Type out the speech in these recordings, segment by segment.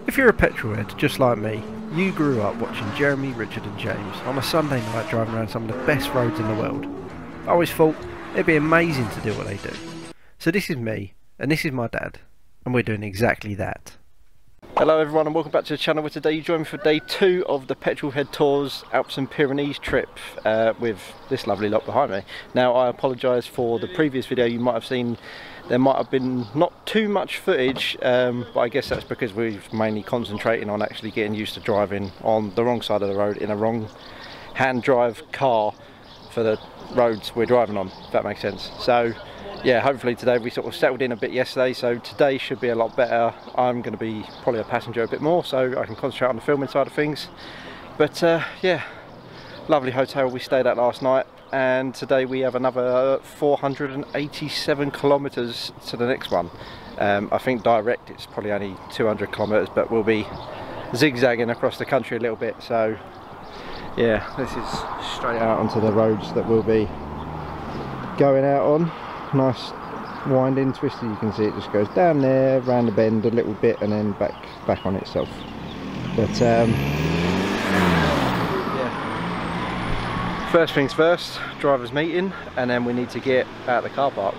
If you're a petrolhead just like me, you grew up watching Jeremy, Richard and James on a Sunday night driving around some of the best roads in the world. I always thought it'd be amazing to do what they do. So this is me, and this is my dad, and we're doing exactly that. Hello everyone and welcome back to the channel, where today you join me for day 2 of the Petrolheadtours Alps and Pyrenees trip with this lovely lot behind me. Now I apologise for the previous video. You might have seen there might have been not too much footage, but I guess that's because we've mainly concentrating on actually getting used to driving on the wrong side of the road in a wrong hand drive car for the roads we're driving on, if that makes sense. So yeah, hopefully today we sort of settled in a bit yesterday, so today should be a lot better. I'm going to be probably a passenger a bit more, so I can concentrate on the filming side of things. But yeah, lovely hotel we stayed at last night, and today we have another 487 kilometres to the next one. I think direct it's probably only 200 kilometres, but we'll be zigzagging across the country a little bit. So yeah, this is straight out onto the roads that we'll be going out on. Nice winding, twisty. You can see it just goes down there, round the bend a little bit, and then back on itself. But yeah, first things first, drivers meeting, and then we need to get out of the car park,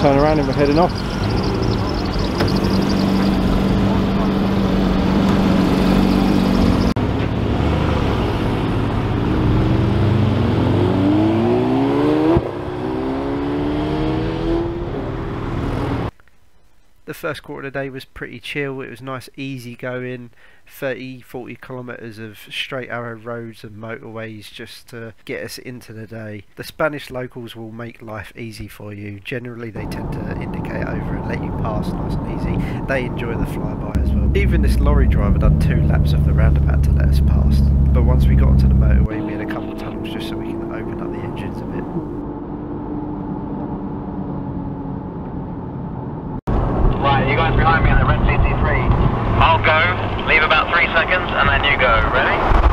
turn around and we're heading off. The first quarter of the day was pretty chill. It was nice, easy going, 30-40 kilometres of straight arrow roads and motorways just to get us into the day. The Spanish locals will make life easy for you. Generally they tend to indicate over and let you pass nice and easy. They enjoy the flyby as well. Even this lorry driver done 2 laps of the roundabout to let us past. But once we got onto the motorway we had a couple of tunnels just so we can open up the engines a bit. Right, you guys behind me on the red CT3. I'll go, leave about 3 seconds, and then you go. Ready?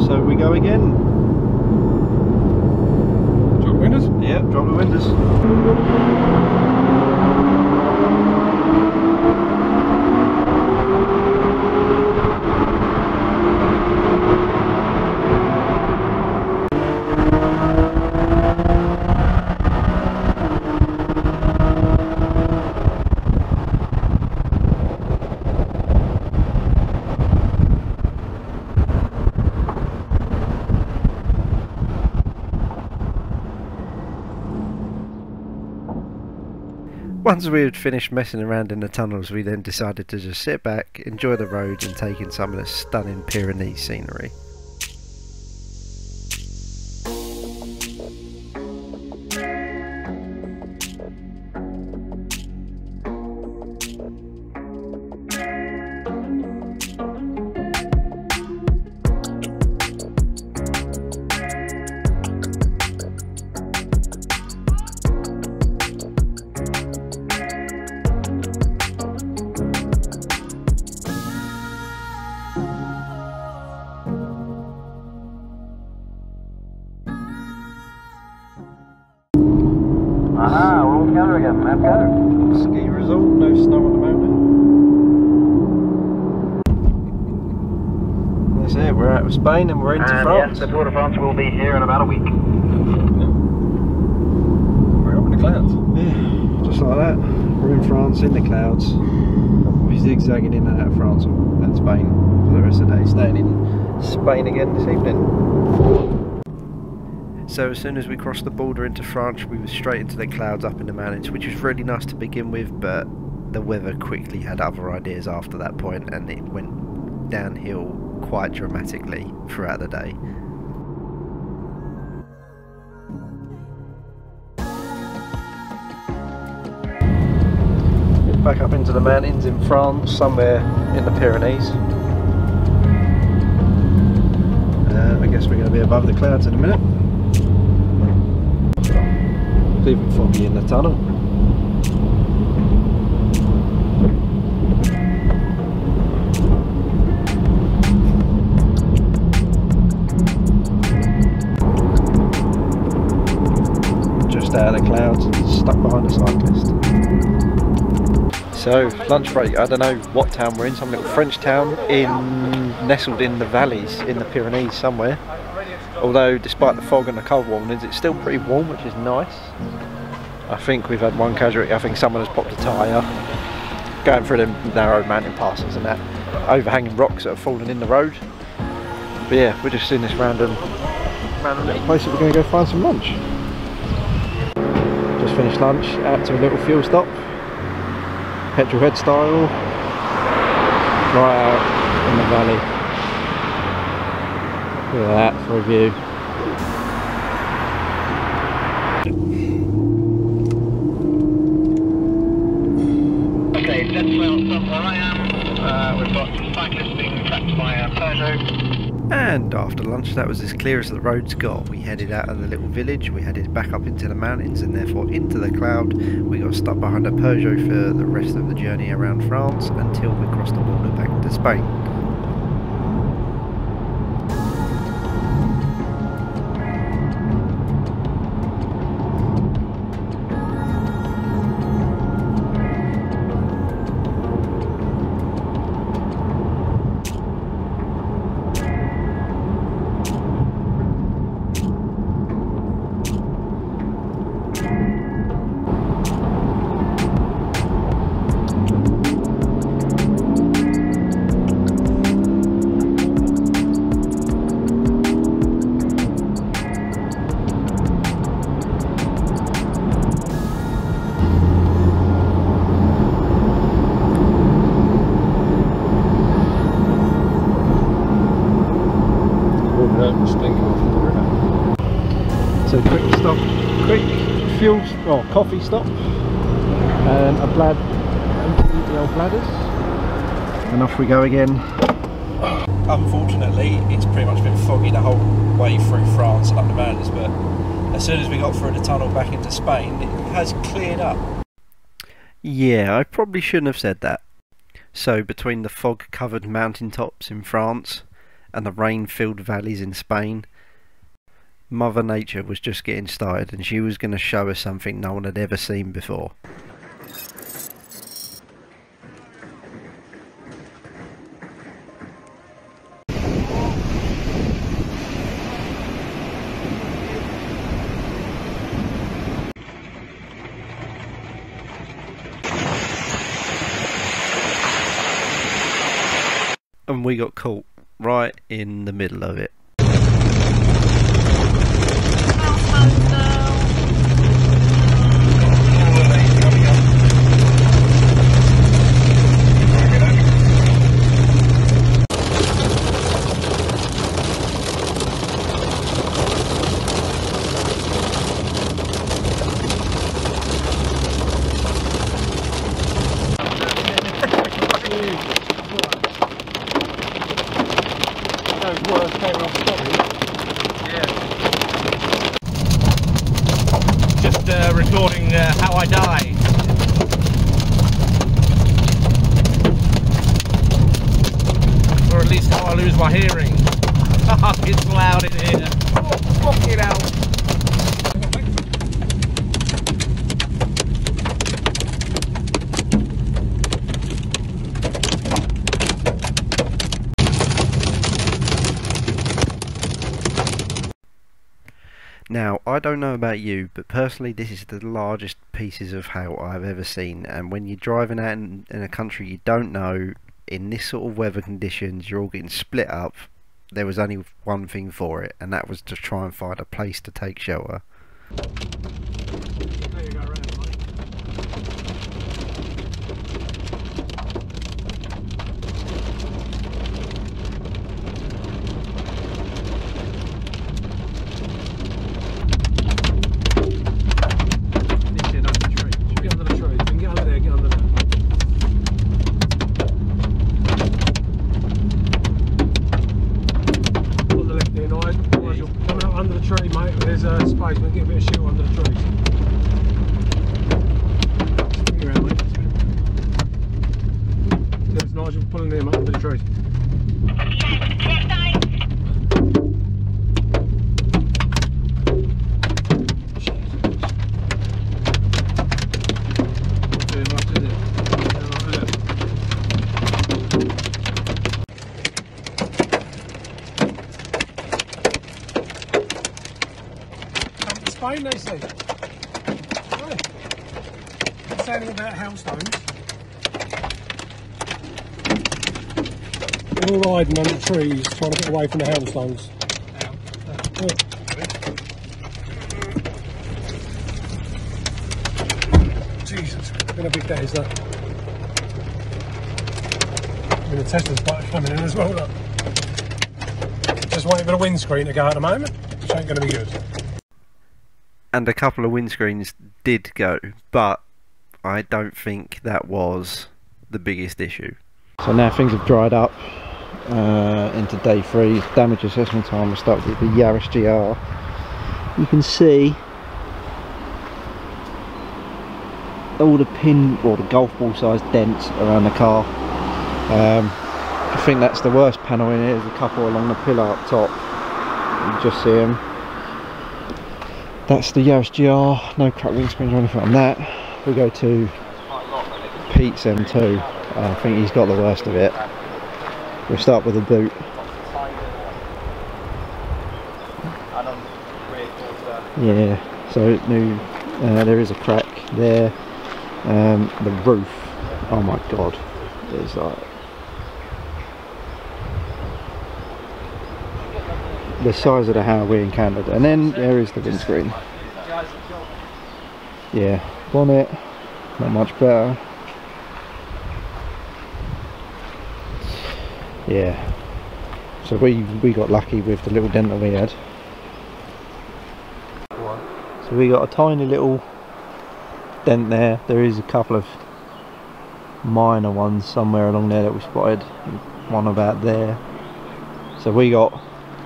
So we go again. Drop windows? Yeah, drop the windows. Once we had finished messing around in the tunnels, we then decided to just sit back, enjoy the roads and take in some of the stunning Pyrenees scenery. Aha, we're all together again, let's go. Ski result, no snow on the mountain. That's it, we're out of Spain and we're into France. Yes, the Tour de France will be here in about a week. We're up in the clouds. Yeah, just like that. We're in France, in the clouds. We'll be zigzagging in and out of France and Spain for the rest of the day, staying in Spain again this evening. So as soon as we crossed the border into France, we were straight into the clouds up in the mountains, which was really nice to begin with, but the weather quickly had other ideas after that point, and it went downhill quite dramatically throughout the day. back up into the mountains in France, somewhere in the Pyrenees. I guess we're going to be above the clouds in a minute. It's even foggy in the tunnel. Just out of the clouds and stuck behind a cyclist. So, lunch break. I don't know what town we're in, some little French town nestled in the valleys in the Pyrenees somewhere. Although, despite the fog and the cold warnings, it's still pretty warm, which is nice. I think we've had one casualty. I think someone has popped a tyre going through them narrow mountain passes and that. Overhanging rocks that have fallen in the road. But yeah, we're just in this random little place that we're going to go find some lunch. Just finished lunch, out to a little fuel stop. Petrolhead style, right out in the valley. Look at that for a view. Okay, dead well from where I am. We've got some cyclists being tracked by a Peugeot. And after lunch, that was as clear as the roads got. We headed out of the little village, we headed back up into the mountains and therefore into the cloud. We got stuck behind a Peugeot for the rest of the journey around France until we crossed the border back into Spain. So quick fuel or coffee stop, and empty the old bladders, and off we go again. Unfortunately, it's pretty much been foggy the whole way through France and up the mountains, but as soon as we got through the tunnel back into Spain, it has cleared up. Yeah, I probably shouldn't have said that. So between the fog-covered mountaintops in France and the rain-filled valleys in Spain, Mother Nature was just getting started, and she was going to show us something no one had ever seen before. And we got caught right in the middle of it. Recording how I die. Or at least how I lose my hearing. It's loud in here. Oh, fucking hell. Now, I don't know about you, but personally this is the largest pieces of hail I've ever seen, and when you're driving out in a country you don't know, in this sort of weather conditions, you're all getting split up. There was only one thing for it, and that was to try and find a place to take shelter. There you go, around, mate. Get under the tree. If you can get under the tree. If you can get under there, get under there. rain, they say. Right. It's sounding about hailstones. We're all riding under trees, trying to get away from the hailstones. Jesus, it's been a big day, isn't it? I mean, the Tesla's quite coming in as well, look. Just waiting for the windscreen to go at the moment, which ain't going to be good. And a couple of windscreens did go, but I don't think that was the biggest issue. So now things have dried up into day 3, damage assessment time. We'll start with the Yaris GR. You can see all the pin or the golf ball sized dents around the car. I think that's the worst panel in here. There's a couple along the pillar up top. You just see them. That's the Yaris GR. No cracked windscreens or anything on that. We go to Pete's M2. I think he's got the worst of it. We'll start with the boot. Yeah, so new. There is a crack there. The roof. Oh my god, there's like the size of the hail we encountered, and then there is the windscreen. Yeah, bonnet, not much better. Yeah, so we got lucky with the little dent that we had. So we got a tiny little dent there. There is a couple of minor ones somewhere along there that we spotted, one about there. So we got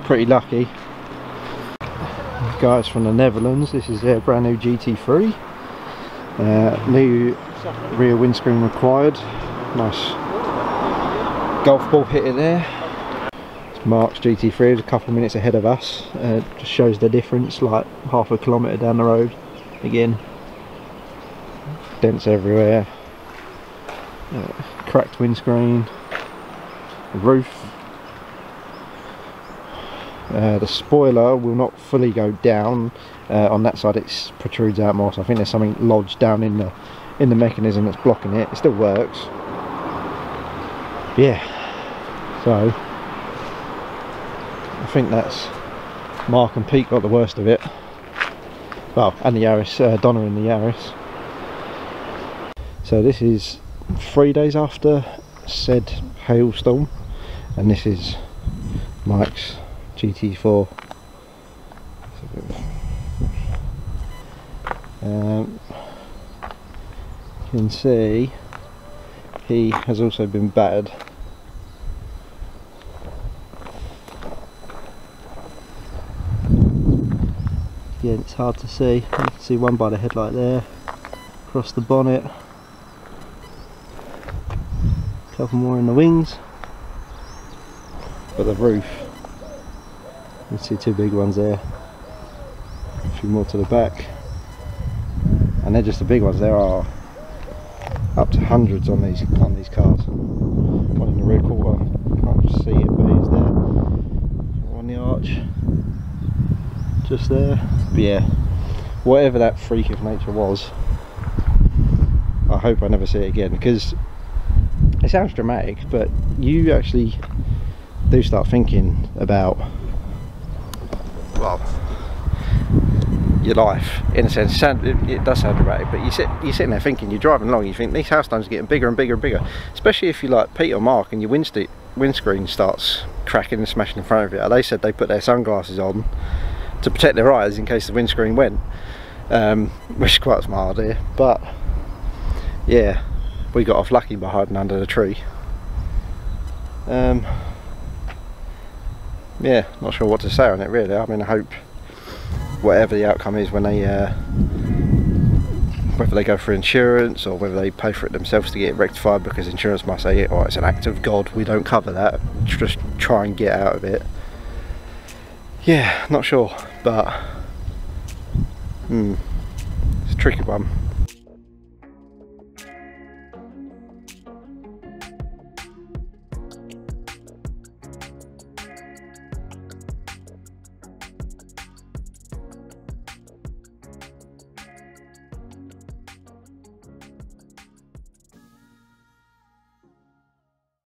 pretty lucky. Guys from the Netherlands, this is their brand new GT3. New rear windscreen required. Nice golf ball hit it there. It's Mark's GT3, is a couple of minutes ahead of us. Just shows the difference, like half a kilometre down the road. Again, dents everywhere. Cracked windscreen, roof. The spoiler will not fully go down. On that side it protrudes out more, so I think there's something lodged down in the mechanism that's blocking it. It still works. Yeah, so I think that's Mark and Pete got the worst of it. Well, and the Yaris, Donna in the Yaris. So this is 3 days after said hailstorm, and this is Mike's GT4. You can see he has also been battered. Again, it's hard to see. You can see one by the headlight there, across the bonnet, a couple more in the wings, but the roof, you can see 2 big ones there, a few more to the back, and they're just the big ones. There are up to hundreds on these cars. One in the rear quarter, can't just see it, but it's there. On the arch, just there. But yeah, whatever that freak of nature was, I hope I never see it again, because it sounds dramatic, but you actually do start thinking about, well, your life in a sense. It does sound dramatic, but you're sitting there thinking, you're driving along, you think these hailstones are getting bigger and bigger and bigger, especially if you like Pete or Mark and your windscreen starts cracking and smashing in front of you. They said they put their sunglasses on to protect their eyes in case the windscreen went, which is quite a smart idea. But yeah, we got off lucky by hiding under the tree. Yeah, not sure what to say on it really. I mean, I hope whatever the outcome is, when they whether they go for insurance or whether they pay for it themselves to get it rectified, because insurance might say, oh, it's an act of God, we don't cover that, just try and get out of it. Yeah, not sure, but it's a tricky one.